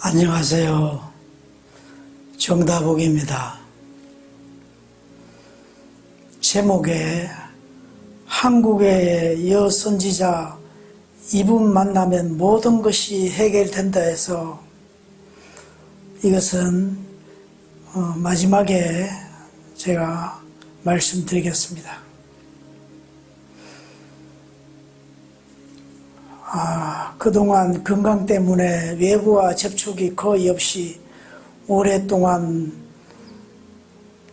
안녕하세요. 정다복입니다. 제목에 한국의 여선지자 이분 만나면 모든 것이 해결된다 해서 이것은 마지막에 제가 말씀드리겠습니다. 그동안 건강 때문에 외부와 접촉이 거의 없이 오랫동안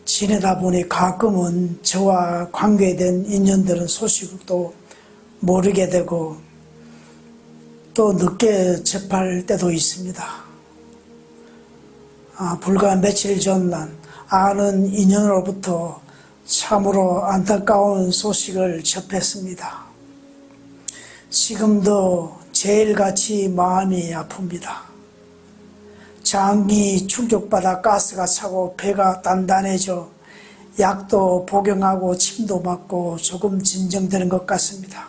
지내다 보니 가끔은 저와 관계된 인연들은 소식도 모르게 되고 또 늦게 접할 때도 있습니다. 불과 며칠 전 아는 인연으로부터 참으로 안타까운 소식을 접했습니다. 지금도 제일같이 마음이 아픕니다. 장기 충격받아 가스가 차고 배가 단단해져 약도 복용하고 침도 맞고 조금 진정되는 것 같습니다.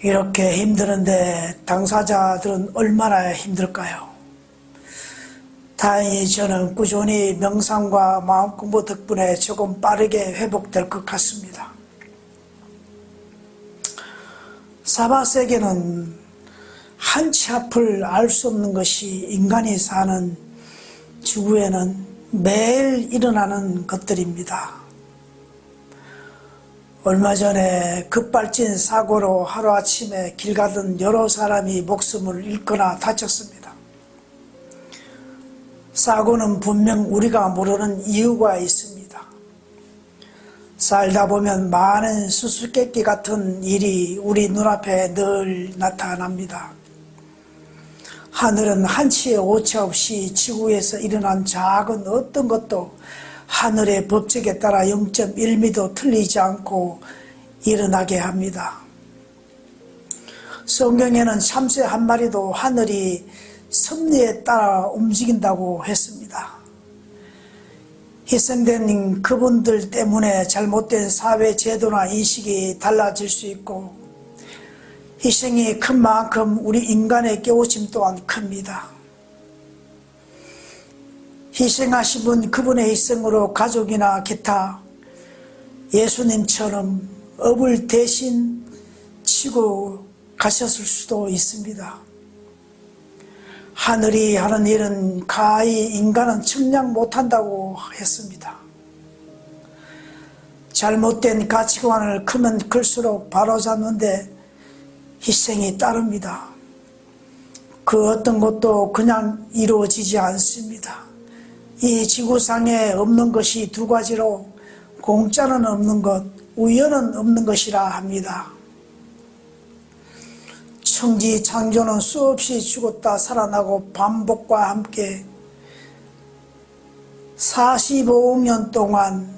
이렇게 힘드는데 당사자들은 얼마나 힘들까요? 다행히 저는 꾸준히 명상과 마음공부 덕분에 조금 빠르게 회복될 것 같습니다. 사바세계는 한치 앞을 알 수 없는 것이 인간이 사는 지구에는 매일 일어나는 것들입니다. 얼마 전에 급발진 사고로 하루아침에 길 가던 여러 사람이 목숨을 잃거나 다쳤습니다. 사고는 분명 우리가 모르는 이유가 있습니다. 살다 보면 많은 수수께끼 같은 일이 우리 눈앞에 늘 나타납니다. 하늘은 한치의 오차 없이 지구에서 일어난 작은 어떤 것도 하늘의 법칙에 따라 0.1미도 틀리지 않고 일어나게 합니다. 성경에는 참새 한 마리도 하늘이 섭리에 따라 움직인다고 했습니다. 희생된 그분들 때문에 잘못된 사회 제도나 인식이 달라질 수 있고 희생이 큰 만큼 우리 인간의 깨우침 또한 큽니다. 희생하신 분 그분의 희생으로 가족이나 기타 예수님처럼 업을 대신 치고 가셨을 수도 있습니다. 하늘이 하는 일은 가히 인간은 측량 못한다고 했습니다. 잘못된 가치관을 크면 클수록 바로잡는데 희생이 따릅니다. 그 어떤 것도 그냥 이루어지지 않습니다. 이 지구상에 없는 것이 두 가지로 공짜는 없는 것, 우연은 없는 것이라 합니다. 천지 창조는 수없이 죽었다 살아나고 반복과 함께 45억 년 동안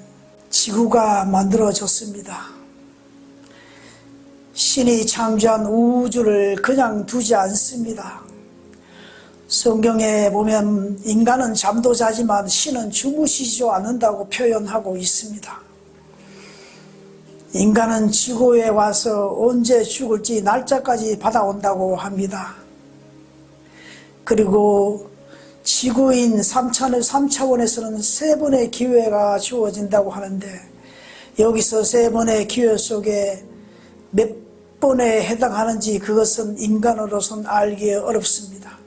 지구가 만들어졌습니다. 신이 창조한 우주를 그냥 두지 않습니다. 성경에 보면 인간은 잠도 자지만 신은 주무시지 않는다고 표현하고 있습니다. 인간은 지구에 와서 언제 죽을지 날짜까지 받아온다고 합니다. 그리고 지구인 3차원에서는 3번의 기회가 주어진다고 하는데 여기서 3번의 기회 속에 몇 번에 해당하는지 그것은 인간으로서는 알기 어렵습니다.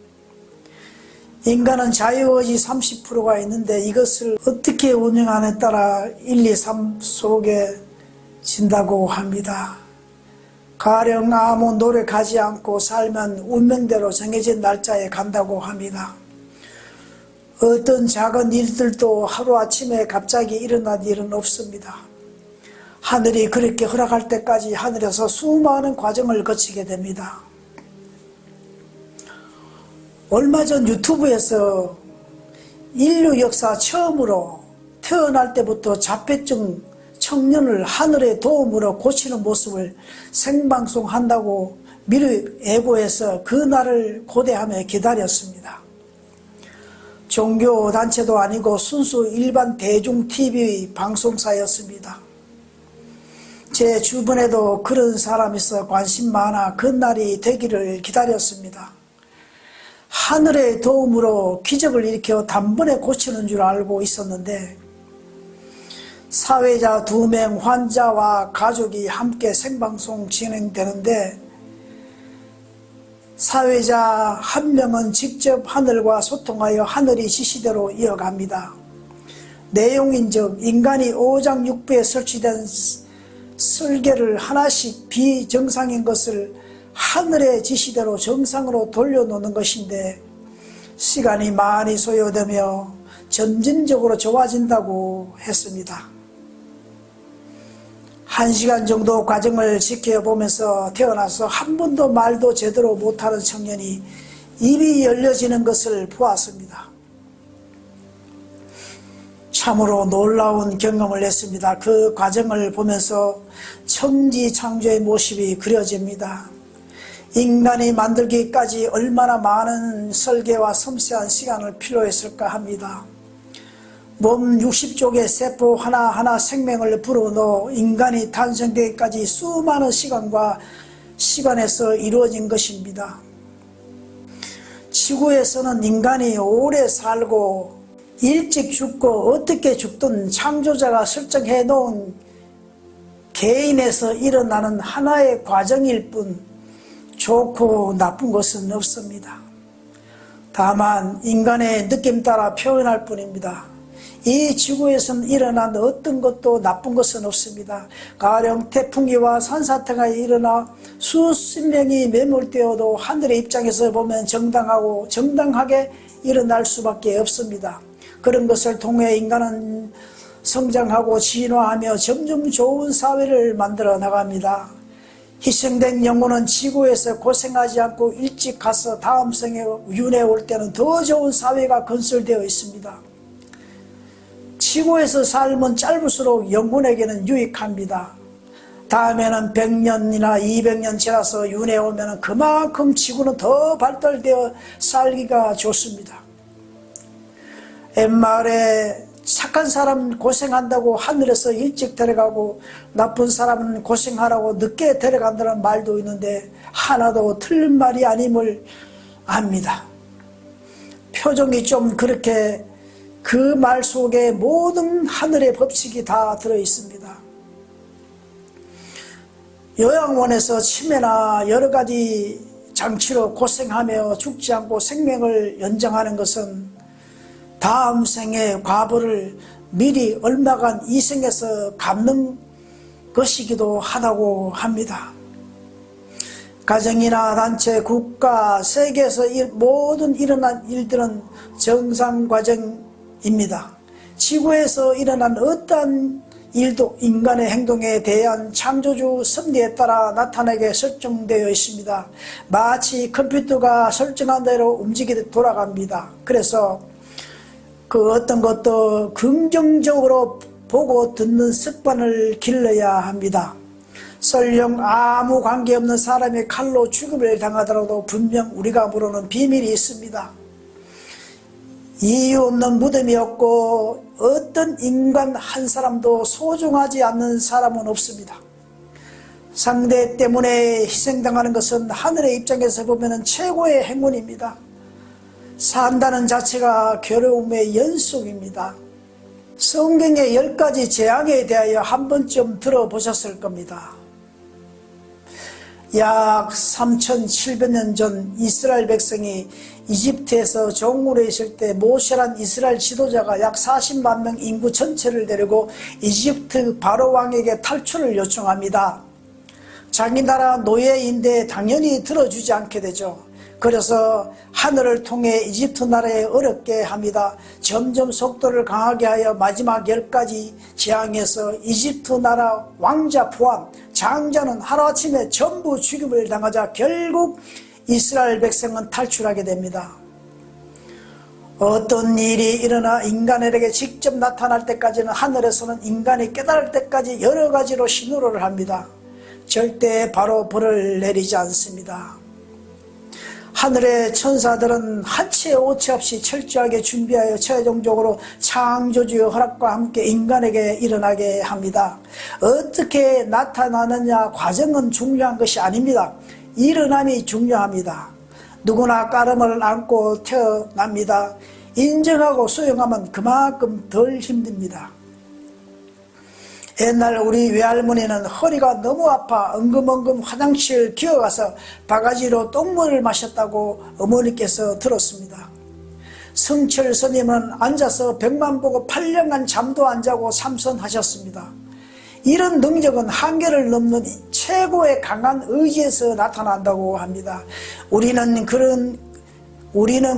인간은 자유의지 30%가 있는데 이것을 어떻게 운영하느냐에 따라 1, 2, 3 속에 진다고 합니다. 가령 아무 노력하지 않고 살면 운명대로 정해진 날짜에 간다고 합니다. 어떤 작은 일들도 하루아침에 갑자기 일어난 일은 없습니다. 하늘이 그렇게 허락할 때까지 하늘에서 수많은 과정을 거치게 됩니다. 얼마 전 유튜브에서 인류 역사 처음으로 태어날 때부터 자폐증 청년을 하늘의 도움으로 고치는 모습을 생방송한다고 미리 예고해서 그 날을 고대하며 기다렸습니다. 종교단체도 아니고 순수 일반 대중 TV 방송사였습니다. 제 주변에도 그런 사람이 있어 관심 많아 그 날이 되기를 기다렸습니다. 하늘의 도움으로 기적을 일으켜 단번에 고치는 줄 알고 있었는데 사회자 2명 환자와 가족이 함께 생방송 진행되는데 사회자 1명은 직접 하늘과 소통하여 하늘이 지시대로 이어갑니다. 내용인즉 인간이 오장육부에 설치된 설계를 하나씩 비정상인 것을 하늘의 지시대로 정상으로 돌려놓는 것인데 시간이 많이 소요되며 점진적으로 좋아진다고 했습니다. 1시간 정도 과정을 지켜보면서 태어나서 한 번도 말도 제대로 못하는 청년이 입이 열려지는 것을 보았습니다. 참으로 놀라운 경험을 했습니다. 그 과정을 보면서 천지창조의 모습이 그려집니다. 인간이 만들기까지 얼마나 많은 설계와 섬세한 시간을 필요했을까 합니다. 몸 60쪽의 세포 하나하나 생명을 불어넣어 인간이 탄생되기까지 수많은 시간에서 이루어진 것입니다. 지구에서는 인간이 오래 살고 일찍 죽고 어떻게 죽든 창조자가 설정해 놓은 개인에서 일어나는 하나의 과정일 뿐 좋고 나쁜 것은 없습니다. 다만 인간의 느낌 따라 표현할 뿐입니다. 이 지구에서는 일어난 어떤 것도 나쁜 것은 없습니다. 가령 태풍이와 산사태가 일어나 수십 명이 매몰되어도 하늘의 입장에서 보면 정당하게 일어날 수밖에 없습니다. 그런 것을 통해 인간은 성장하고 진화하며 점점 좋은 사회를 만들어 나갑니다. 희생된 영혼은 지구에서 고생하지 않고 일찍 가서 다음 생에 윤회 올 때는 더 좋은 사회가 건설되어 있습니다. 지구에서 삶은 짧을수록 영혼에게는 유익합니다. 다음에는 100년이나 200년 지나서 윤회 오면 그만큼 지구는 더 발달되어 살기가 좋습니다. 옛말에 착한 사람 고생한다고 하늘에서 일찍 데려가고 나쁜 사람은 고생하라고 늦게 데려간다는 말도 있는데 하나도 틀린 말이 아님을 압니다. 표정이 좀 그렇게 그 말 속에 모든 하늘의 법칙이 다 들어있습니다. 요양원에서 치매나 여러 가지 장치로 고생하며 죽지 않고 생명을 연장하는 것은 다음 생의 과보를 미리 얼마간 이 생에서 갚는 것이기도 하다고 합니다. 가정이나 단체, 국가, 세계에서 모든 일어난 일들은 정상 과정입니다. 지구에서 일어난 어떠한 일도 인간의 행동에 대한 창조주 섭리에 따라 나타나게 설정되어 있습니다. 마치 컴퓨터가 설정한 대로 움직이듯 돌아갑니다. 그래서 그 어떤 것도 긍정적으로 보고 듣는 습관을 길러야 합니다. 설령 아무 관계없는 사람이 칼로 죽음을 당하더라도 분명 우리가 모르는 비밀이 있습니다. 이유 없는 무덤이 없고 어떤 인간 한 사람도 소중하지 않는 사람은 없습니다. 상대 때문에 희생당하는 것은 하늘의 입장에서 보면 최고의 행운입니다. 산다는 자체가 괴로움의 연속입니다. 성경의 10가지 재앙에 대하여 한 번쯤 들어보셨을 겁니다. 약 3700년 전 이스라엘 백성이 이집트에서 종으로 있을 때 모세란 이스라엘 지도자가 약 40만 명 인구 전체를 데리고 이집트 바로 왕에게 탈출을 요청합니다. 자기 나라 노예인데 당연히 들어주지 않게 되죠. 그래서 하늘을 통해 이집트 나라에 어렵게 합니다. 점점 속도를 강하게 하여 마지막 10가지 재앙에서 이집트 나라 왕자 포함 장자는 하루아침에 전부 죽임을 당하자 결국 이스라엘 백성은 탈출하게 됩니다. 어떤 일이 일어나 인간에게 직접 나타날 때까지는 하늘에서는 인간이 깨달을 때까지 여러 가지로 신호를 합니다. 절대 바로 벌을 내리지 않습니다. 하늘의 천사들은 한치의 오차 없이 철저하게 준비하여 최종적으로 창조주의 허락과 함께 인간에게 일어나게 합니다. 어떻게 나타나느냐 과정은 중요한 것이 아닙니다. 일어남이 중요합니다. 누구나 까름을 안고 태어납니다. 인정하고 수용하면 그만큼 덜 힘듭니다. 옛날 우리 외할머니는 허리가 너무 아파 엉금엉금 화장실 기어가서 바가지로 똥물을 마셨다고 어머니께서 들었습니다. 성철 스님은 앉아서 벽만 보고 8년간 잠도 안 자고 삼선하셨습니다. 이런 능력은 한계를 넘는 최고의 강한 의지에서 나타난다고 합니다. 우리는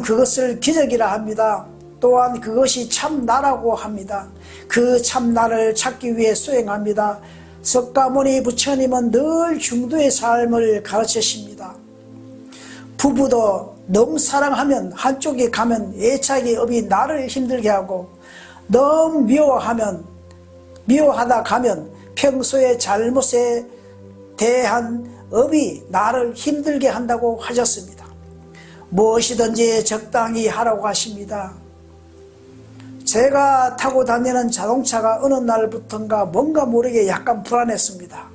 그것을 기적이라 합니다. 또한 그것이 참나라고 합니다. 그 참나를 찾기 위해 수행합니다. 석가모니 부처님은 늘 중도의 삶을 가르치십니다. 부부도 너무 사랑하면 한쪽에 가면 애착의 업이 나를 힘들게 하고 너무 미워하다 가면 평소의 잘못에 대한 업이 나를 힘들게 한다고 하셨습니다. 무엇이든지 적당히 하라고 하십니다. 제가 타고 다니는 자동차가 어느 날부턴가 뭔가 모르게 약간 불안했습니다.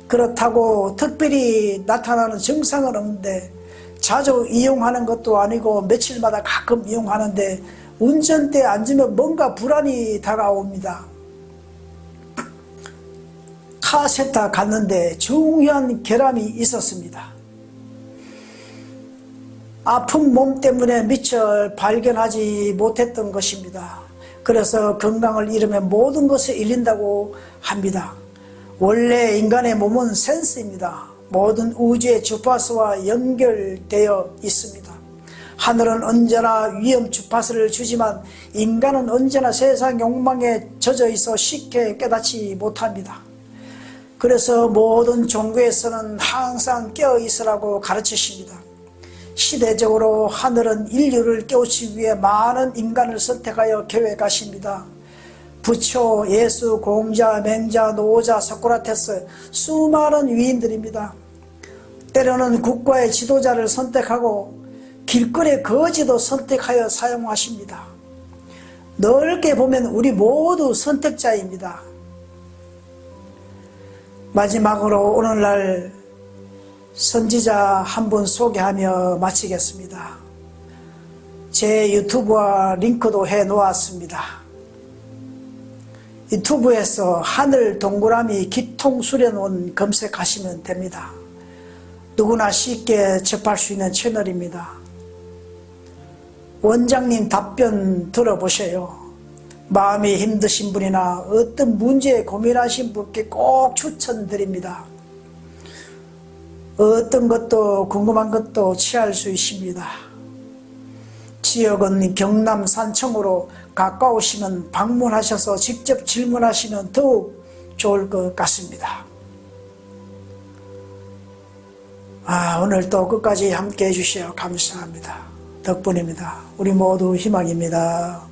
그렇다고 특별히 나타나는 증상은 없는데 자주 이용하는 것도 아니고 며칠마다 가끔 이용하는데 운전대에 앉으면 뭔가 불안이 다가옵니다. 카센터 갔는데 중요한 결함이 있었습니다. 아픈 몸 때문에 미처 발견하지 못했던 것입니다. 그래서 건강을 잃으면 모든 것을 잃는다고 합니다. 원래 인간의 몸은 센스입니다. 모든 우주의 주파수와 연결되어 있습니다. 하늘은 언제나 위험 주파수를 주지만 인간은 언제나 세상 욕망에 젖어 있어 쉽게 깨닫지 못합니다. 그래서 모든 종교에서는 항상 깨어 있으라고 가르치십니다. 시대적으로 하늘은 인류를 깨우치기 위해 많은 인간을 선택하여 계획하십니다. 부처, 예수, 공자, 맹자, 노자, 소크라테스 수많은 위인들입니다. 때로는 국가의 지도자를 선택하고 길거리의 거지도 선택하여 사용하십니다. 넓게 보면 우리 모두 선택자입니다. 마지막으로 오늘날 선지자 한 분 소개하며 마치겠습니다. 제 유튜브와 링크도 해 놓았습니다. 유튜브에서 하늘 동그라미 기통 수련원 검색하시면 됩니다. 누구나 쉽게 접할 수 있는 채널입니다. 원장님 답변 들어보세요. 마음이 힘드신 분이나 어떤 문제에 고민하신 분께 꼭 추천드립니다. 어떤 것도 궁금한 것도 취할 수 있습니다. 지역은 경남 산청으로 가까우시면 방문하셔서 직접 질문하시면 더욱 좋을 것 같습니다. 오늘도 끝까지 함께 해주셔서 감사합니다. 덕분입니다. 우리 모두 희망입니다.